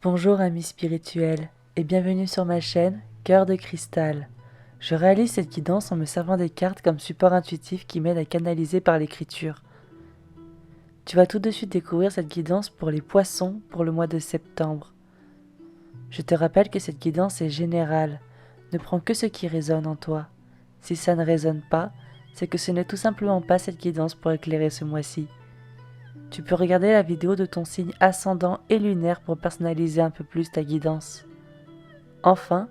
Bonjour amis spirituels et bienvenue sur ma chaîne Cœur de Cristal. Je réalise cette guidance en me servant des cartes comme support intuitif qui m'aide à canaliser par l'écriture. Tu vas tout de suite découvrir cette guidance pour les poissons pour le mois de septembre. Je te rappelle que cette guidance est générale, ne prends que ce qui résonne en toi. Si ça ne résonne pas, c'est que ce n'est tout simplement pas cette guidance pour éclairer ce mois-ci. Tu peux regarder la vidéo de ton signe ascendant et lunaire pour personnaliser un peu plus ta guidance. Enfin,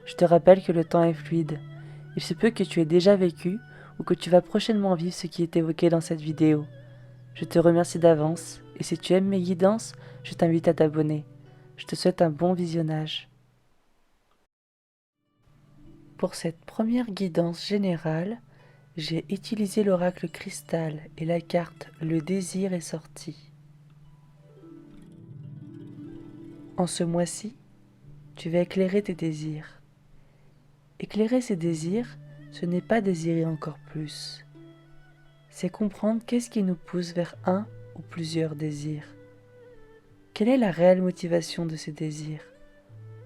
je te rappelle que le temps est fluide. Il se peut que tu aies déjà vécu ou que tu vas prochainement vivre ce qui est évoqué dans cette vidéo. Je te remercie d'avance et si tu aimes mes guidances, je t'invite à t'abonner. Je te souhaite un bon visionnage. Pour cette première guidance générale, j'ai utilisé l'oracle cristal et la carte Le désir est sorti. En ce mois-ci, tu vas éclairer tes désirs. Éclairer ces désirs, ce n'est pas désirer encore plus. C'est comprendre qu'est-ce qui nous pousse vers un ou plusieurs désirs. Quelle est la réelle motivation de ces désirs?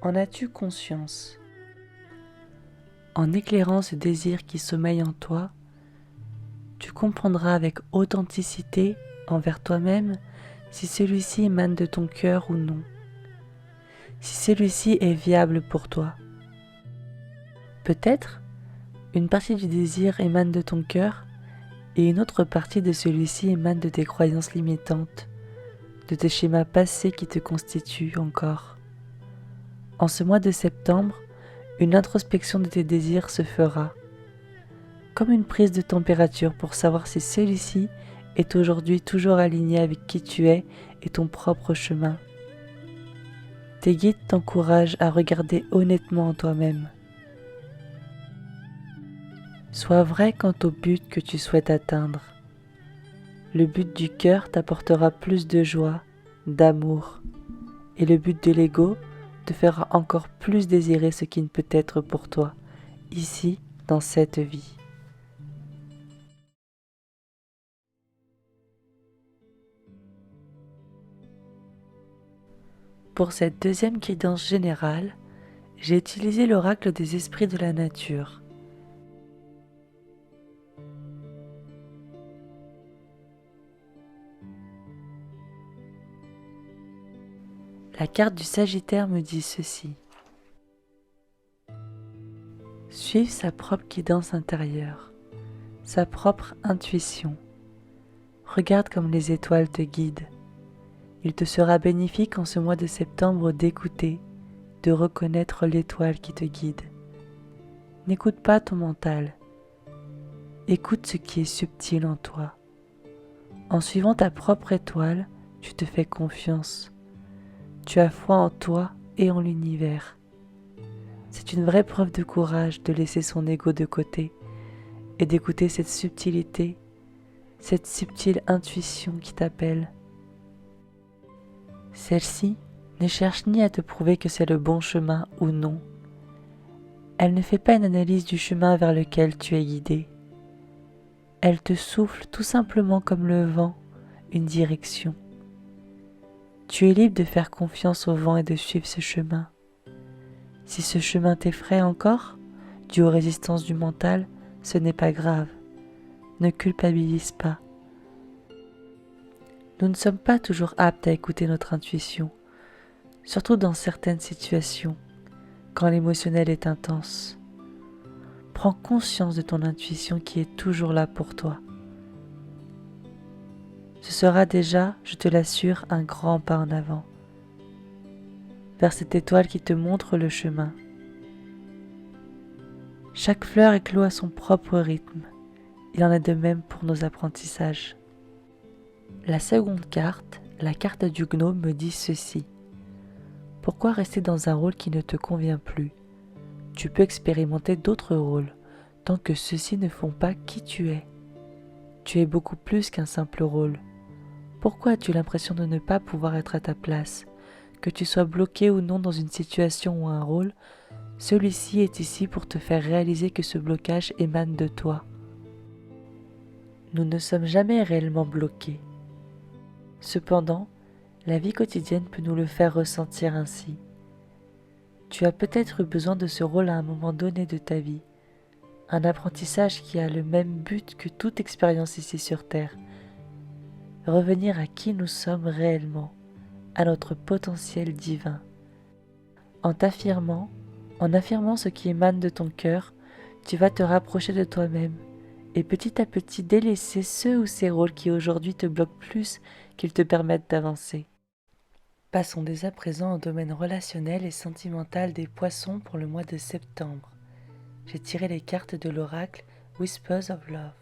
En as-tu conscience? En éclairant ce désir qui sommeille en toi, tu comprendras avec authenticité envers toi-même si celui-ci émane de ton cœur ou non. Si celui-ci est viable pour toi. Peut-être, une partie du désir émane de ton cœur et une autre partie de celui-ci émane de tes croyances limitantes, de tes schémas passés qui te constituent encore. En ce mois de septembre, une introspection de tes désirs se fera, comme une prise de température pour savoir si celui-ci est aujourd'hui toujours aligné avec qui tu es et ton propre chemin. Tes guides t'encouragent à regarder honnêtement en toi-même. Sois vrai quant au but que tu souhaites atteindre. Le but du cœur t'apportera plus de joie, d'amour, et le but de l'ego te fera encore plus désirer ce qui ne peut être pour toi, ici, dans cette vie. Pour cette deuxième guidance générale, j'ai utilisé l'oracle des esprits de la nature. La carte du Sagittaire me dit ceci. Suivre sa propre guidance intérieure, sa propre intuition. Regarde comme les étoiles te guident. Il te sera bénéfique en ce mois de septembre d'écouter, de reconnaître l'étoile qui te guide. N'écoute pas ton mental. Écoute ce qui est subtil en toi. En suivant ta propre étoile, tu te fais confiance. Tu as foi en toi et en l'univers. C'est une vraie preuve de courage de laisser son ego de côté et d'écouter cette subtilité, cette subtile intuition qui t'appelle. Celle-ci ne cherche ni à te prouver que c'est le bon chemin ou non. Elle ne fait pas une analyse du chemin vers lequel tu es guidé. Elle te souffle tout simplement comme le vent, une direction. Tu es libre de faire confiance au vent et de suivre ce chemin. Si ce chemin t'effraie encore, dû aux résistances du mental, ce n'est pas grave. Ne culpabilise pas. Nous ne sommes pas toujours aptes à écouter notre intuition, surtout dans certaines situations, quand l'émotionnel est intense. Prends conscience de ton intuition qui est toujours là pour toi. Ce sera déjà, je te l'assure, un grand pas en avant, vers cette étoile qui te montre le chemin. Chaque fleur éclot à son propre rythme, il en est de même pour nos apprentissages. La seconde carte, la carte du gnome, me dit ceci. Pourquoi rester dans un rôle qui ne te convient plus? Tu peux expérimenter d'autres rôles, tant que ceux-ci ne font pas qui tu es. Tu es beaucoup plus qu'un simple rôle. Pourquoi as-tu l'impression de ne pas pouvoir être à ta place? Que tu sois bloqué ou non dans une situation ou un rôle, celui-ci est ici pour te faire réaliser que ce blocage émane de toi. Nous ne sommes jamais réellement bloqués. Cependant, La vie quotidienne peut nous le faire ressentir ainsi. Tu as peut-être eu besoin de ce rôle à un moment donné de ta vie, un apprentissage qui a le même but que toute expérience ici sur Terre, revenir à qui nous sommes réellement, à notre potentiel divin. En t'affirmant, en affirmant ce qui émane de ton cœur, tu vas te rapprocher de toi-même et petit à petit délaisser ceux ou ces rôles qui aujourd'hui te bloquent plus qu'ils te permettent d'avancer. Passons dès à présent au domaine relationnel et sentimental des poissons pour le mois de septembre. J'ai tiré les cartes de l'oracle Whispers of Love.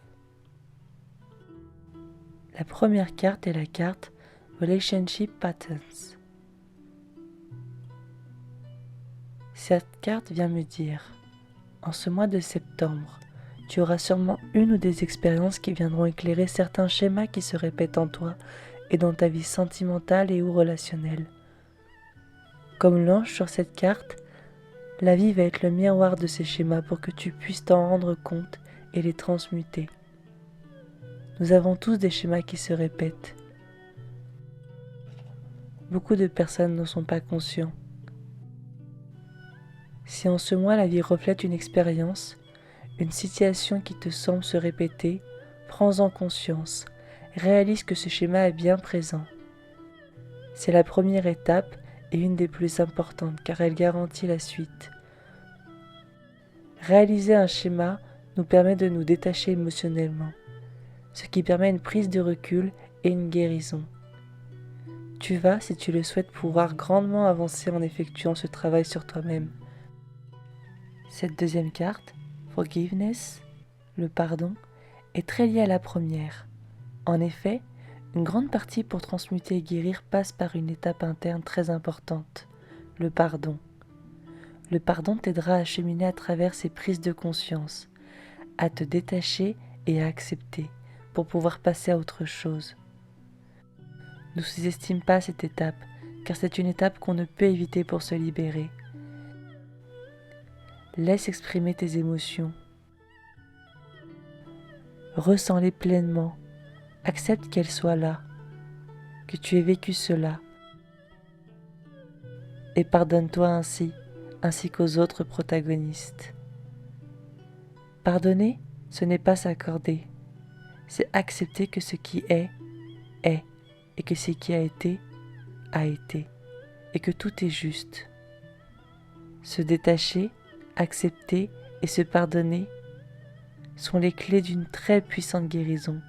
La première carte est la carte Relationship Patterns. Cette carte vient me dire, en ce mois de septembre, tu auras sûrement une ou des expériences qui viendront éclairer certains schémas qui se répètent en toi et dans ta vie sentimentale et ou relationnelle. Comme l'ange sur cette carte, la vie va être le miroir de ces schémas pour que tu puisses t'en rendre compte et les transmuter. Nous avons tous des schémas qui se répètent. Beaucoup de personnes n'en sont pas conscients. Si en ce mois la vie reflète une expérience, une situation qui te semble se répéter, prends-en conscience, réalise que ce schéma est bien présent. C'est la première étape et une des plus importantes car elle garantit la suite. Réaliser un schéma nous permet de nous détacher émotionnellement, ce qui permet une prise de recul et une guérison. Tu vas, si tu le souhaites, pouvoir grandement avancer en effectuant ce travail sur toi-même. Cette deuxième carte, Forgiveness, le pardon, est très liée à la première. En effet, une grande partie pour transmuter et guérir passe par une étape interne très importante, le pardon. Le pardon t'aidera à cheminer à travers ces prises de conscience, à te détacher et à accepter pour pouvoir passer à autre chose. Ne sous-estime pas cette étape, car c'est une étape qu'on ne peut éviter pour se libérer. Laisse exprimer tes émotions. Ressens-les pleinement. Accepte qu'elles soient là, que tu aies vécu cela. Et pardonne-toi ainsi qu'aux autres protagonistes. Pardonner, ce n'est pas s'accorder. C'est accepter que ce qui est, et que ce qui a été, et que tout est juste. Se détacher, accepter et se pardonner sont les clés d'une très puissante guérison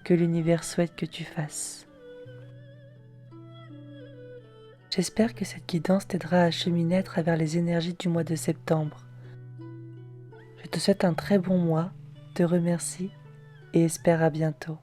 que l'univers souhaite que tu fasses. J'espère que cette guidance t'aidera à cheminer à travers les énergies du mois de septembre. Je te souhaite un très bon mois, te remercie et espère à bientôt.